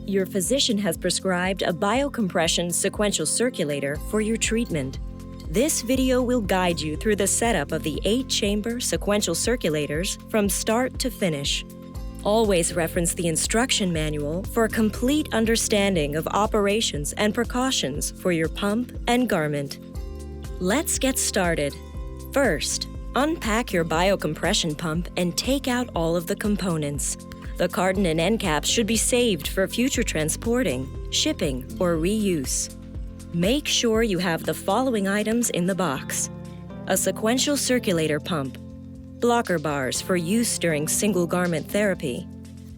Your physician has prescribed a biocompression sequential circulator for your treatment. This video will guide you through the setup of the 8-chamber sequential circulators from start to finish. Always reference the instruction manual for a complete understanding of operations and precautions for your pump and garment. Let's get started. First, unpack your biocompression pump and take out all of the components. The carton and end caps should be saved for future transporting, shipping, or reuse. Make sure you have the following items in the box: a sequential circulator pump, blocker bars for use during single garment therapy,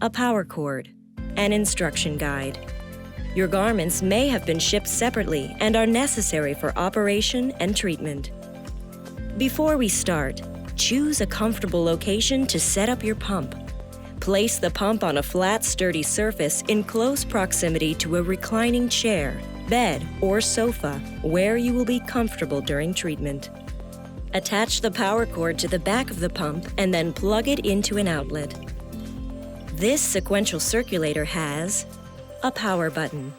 a power cord, an instruction guide. Your garments may have been shipped separately and are necessary for operation and treatment. Before we start, choose a comfortable location to set up your pump. Place the pump on a flat, sturdy surface in close proximity to a reclining chair, bed, or sofa where you will be comfortable during treatment. Attach the power cord to the back of the pump and then plug it into an outlet. This sequential circulator has a power button,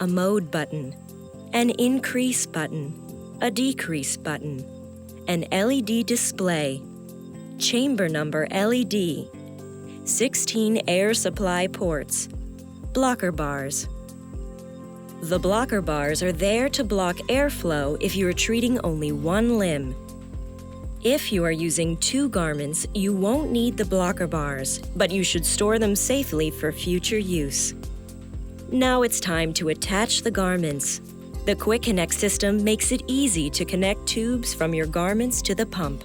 a mode button, an increase button, a decrease button, an LED display, chamber number LED, 16 air supply ports, blocker bars. The blocker bars are there to block airflow if you are treating only one limb. If you are using 2 garments, you won't need the blocker bars, but you should store them safely for future use. Now it's time to attach the garments. The Quick Connect system makes it easy to connect tubes from your garments to the pump.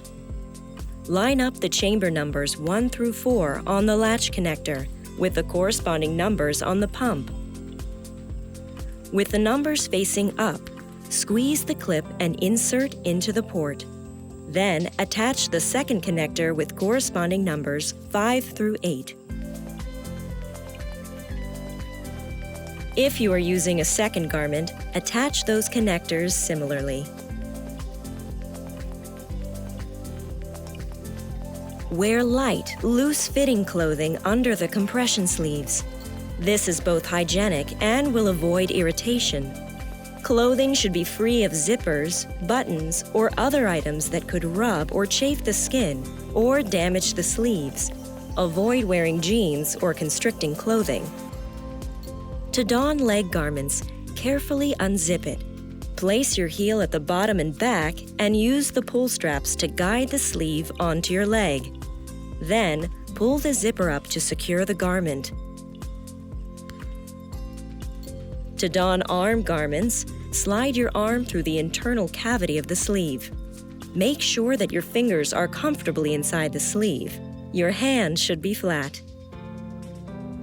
Line up the chamber numbers 1 through 4 on the latch connector with the corresponding numbers on the pump. With the numbers facing up, squeeze the clip and insert into the port. Then attach the second connector with corresponding numbers 5 through 8. If you are using a second garment, attach those connectors similarly. Wear light, loose-fitting clothing under the compression sleeves. This is both hygienic and will avoid irritation. Clothing should be free of zippers, buttons, or other items that could rub or chafe the skin or damage the sleeves. Avoid wearing jeans or constricting clothing. To don leg garments, carefully unzip it. Place your heel at the bottom and back and use the pull straps to guide the sleeve onto your leg. Then, pull the zipper up to secure the garment. To don arm garments, slide your arm through the internal cavity of the sleeve. Make sure that your fingers are comfortably inside the sleeve. Your hand should be flat.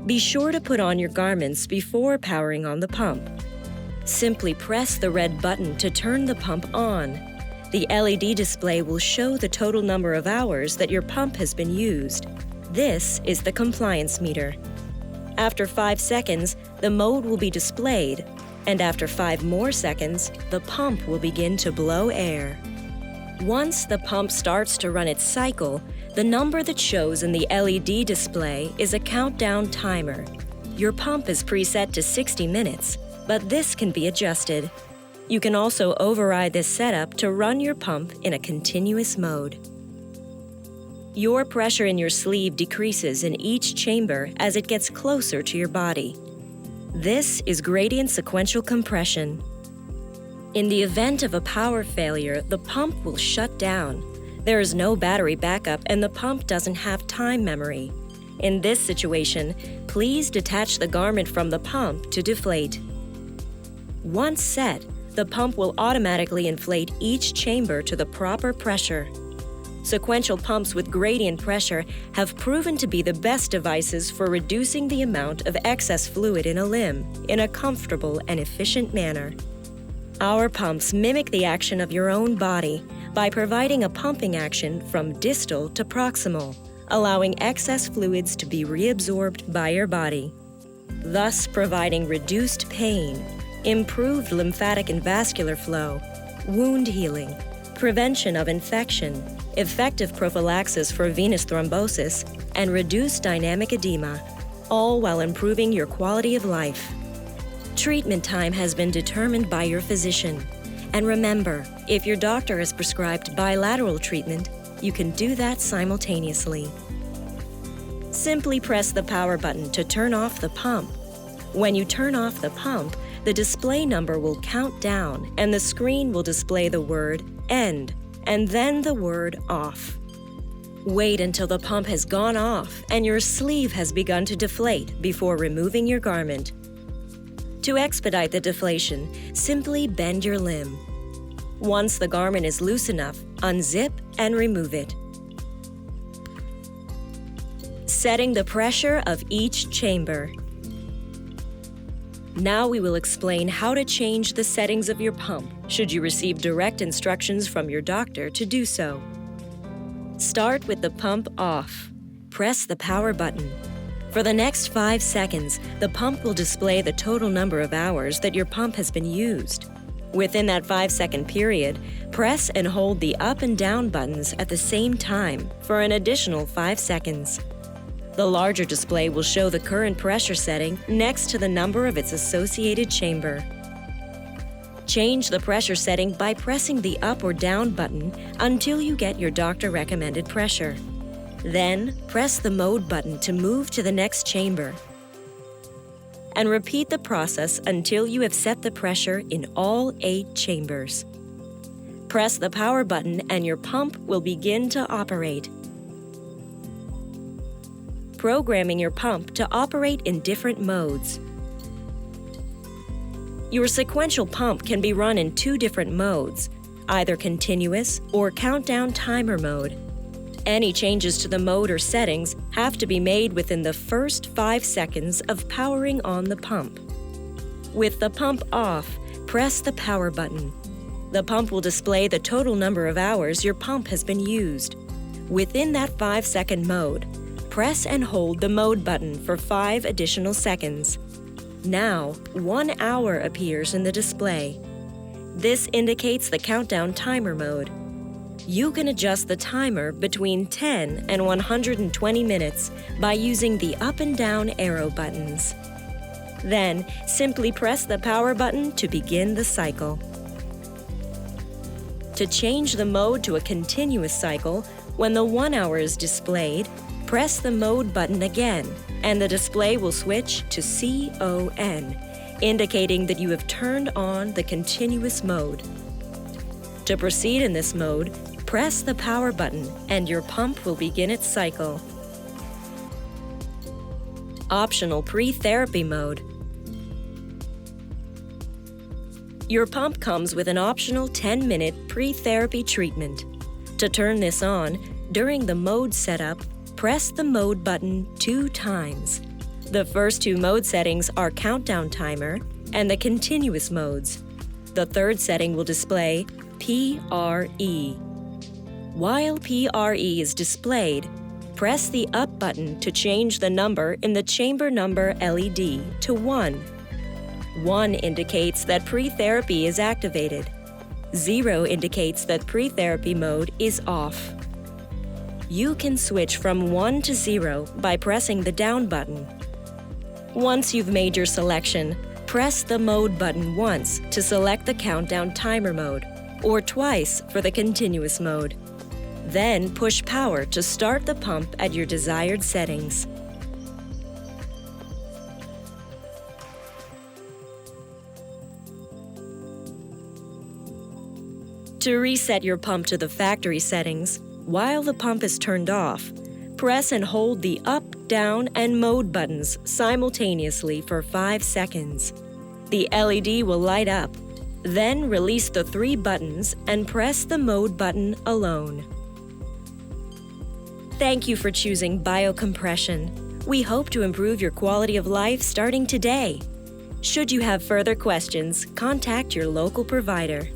Be sure to put on your garments before powering on the pump. Simply press the red button to turn the pump on. The LED display will show the total number of hours that your pump has been used. This is the compliance meter. After 5 seconds, the mode will be displayed, and after 5 more seconds, the pump will begin to blow air. Once the pump starts to run its cycle, the number that shows in the LED display is a countdown timer. Your pump is preset to 60 minutes, but this can be adjusted. You can also override this setup to run your pump in a continuous mode. Your pressure in your sleeve decreases in each chamber as it gets closer to your body. This is gradient sequential compression. In the event of a power failure, the pump will shut down. There is no battery backup and the pump doesn't have time memory. In this situation, please detach the garment from the pump to deflate. Once set, the pump will automatically inflate each chamber to the proper pressure. Sequential pumps with gradient pressure have proven to be the best devices for reducing the amount of excess fluid in a limb in a comfortable and efficient manner. Our pumps mimic the action of your own body by providing a pumping action from distal to proximal, allowing excess fluids to be reabsorbed by your body, thus providing reduced pain, improved lymphatic and vascular flow, wound healing, prevention of infection, effective prophylaxis for venous thrombosis, and reduced dynamic edema, all while improving your quality of life. Treatment time has been determined by your physician. And remember, if your doctor has prescribed bilateral treatment, you can do that simultaneously. Simply press the power button to turn off the pump. When you turn off the pump, the display number will count down and the screen will display the word "end" and then the word "off." Wait until the pump has gone off and your sleeve has begun to deflate before removing your garment. To expedite the deflation, simply bend your limb. Once the garment is loose enough, unzip and remove it. Setting the pressure of each chamber. Now we will explain how to change the settings of your pump should you receive direct instructions from your doctor to do so. Start with the pump off. Press the power button. For the next 5 seconds, the pump will display the total number of hours that your pump has been used. Within that 5-second period, press and hold the up and down buttons at the same time for an additional 5 seconds. The larger display will show the current pressure setting next to the number of its associated chamber. Change the pressure setting by pressing the up or down button until you get your doctor-recommended pressure. Then, press the mode button to move to the next chamber. And repeat the process until you have set the pressure in all 8 chambers. Press the power button and your pump will begin to operate. Programming your pump to operate in different modes. Your sequential pump can be run in 2 different modes, either continuous or countdown timer mode. Any changes to the mode or settings have to be made within the first 5 seconds of powering on the pump. With the pump off, press the power button. The pump will display the total number of hours your pump has been used. Within that 5-second mode, press and hold the mode button for 5 additional seconds. Now, 1 hour appears in the display. This indicates the countdown timer mode. You can adjust the timer between 10 and 120 minutes by using the up and down arrow buttons. Then, simply press the power button to begin the cycle. To change the mode to a continuous cycle, when the 1 hour is displayed, press the mode button again, and the display will switch to CON, indicating that you have turned on the continuous mode. To proceed in this mode, press the power button and your pump will begin its cycle. Optional pre-therapy mode. Your pump comes with an optional 10-minute pre-therapy treatment. To turn this on, during the mode setup, press the mode button 2 times. The first 2 mode settings are countdown timer and the continuous modes. The third setting will display PRE. While PRE is displayed, press the up button to change the number in the chamber number LED to 1. 1 indicates that pre-therapy is activated. 0 indicates that pre-therapy mode is off. You can switch from 1 to 0 by pressing the down button. Once you've made your selection, press the mode button once to select the countdown timer mode, or twice for the continuous mode. Then push power to start the pump at your desired settings. To reset your pump to the factory settings, while the pump is turned off, press and hold the up, down, and mode buttons simultaneously for 5 seconds. The LED will light up. Then release the 3 buttons and press the mode button alone. Thank you for choosing biocompression. We hope to improve your quality of life starting today. Should you have further questions, contact your local provider.